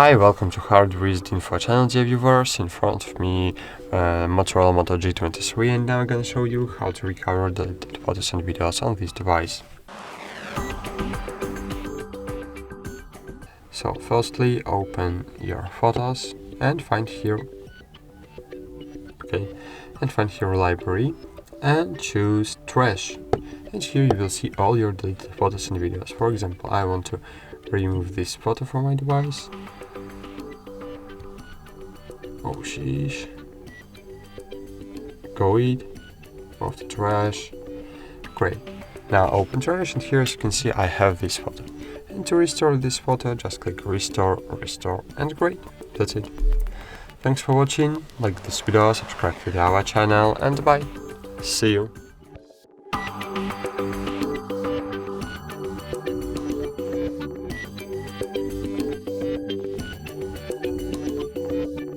Hi, welcome to HardReset.Info channel, dear viewers. In front of me, Motorola Moto G23, and now I'm gonna show you how to recover deleted photos and videos on this device. So, firstly, open your photos and find here, library, and choose trash. And here you will see all your deleted photos and videos. For example, I want to remove this photo from my device. Oh sheesh. Go eat. Move the trash. Great. Now open trash, and here as you can see I have this photo. And to restore this photo, just click restore, and great. That's it. Thanks for watching. Like this video, subscribe to our channel, and bye. See you.